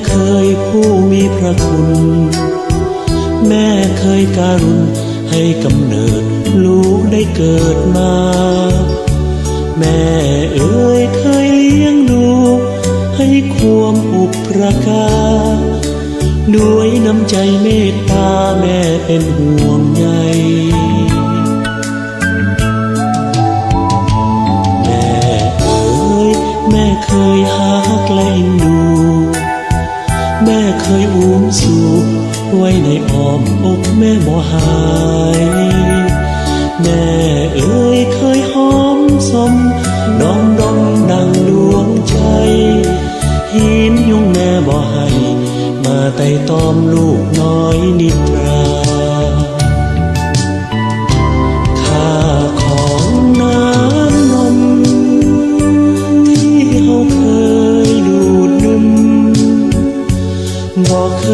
เคยผู้มีพระคุณแม่เคยการุณให้กำเนิดลูกได้เกิดมาแม่เอ๋ยเคยเลี้ยงดูให้ความอุปการด้วยน้ำใจเมตตาแม่เป็นห่วงใยแม่เอ๋ยแม่เคยหาแกล้งดูแม่เคยอุ้มสูบไว้ในอ้อมอกแม่บ่หายแม่เอ๋ยเคยหอมสมดอมดังดวงใจหินยุงแม่บ่ให้มาไต่ตอมลูกน้อยนิทราค่าของน้ำนมที่เฮาเคยดูดดื่มบ่เค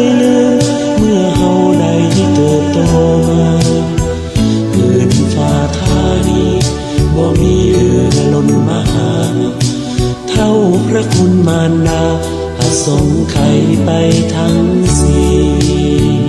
ยลืมเมื่อเฮาได้เติบโตมาพื้นฟ้าธานีบ่มีเหลือล้นมาหาเท่าพระคุณมารดาอาสงไขยไปทั้งสิ้น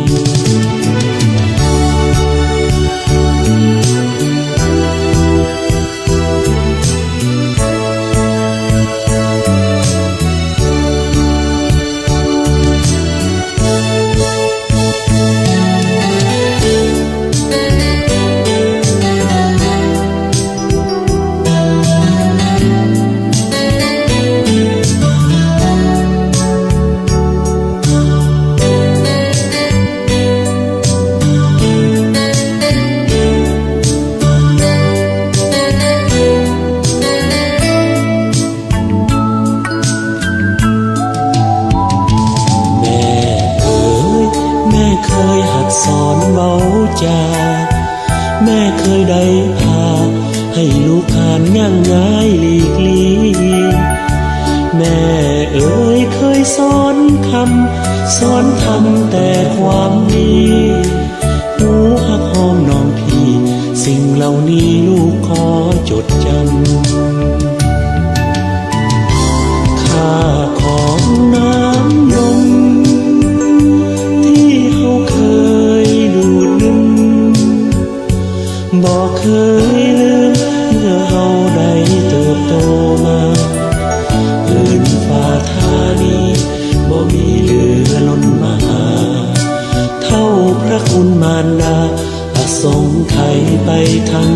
เคยหัดสอนเบาจาแม่เคยได้พาให้ลูกผ่านย่างง่ายหลีกลีแม่เอ๋ยเคยสอนคำสอนทำแต่ความดีหูหักหอมน้องพี่สิ่งเหล่านี้ลูกขอจดจำค่าของน้ำนมบ่เคยลืมเมื่อเฮาได้เติบโตมาพื้นฟ้าธานีบ่มีเหลือล้นมาหาเท่าพระคุณมารดาอาสงไขยไปทั้ง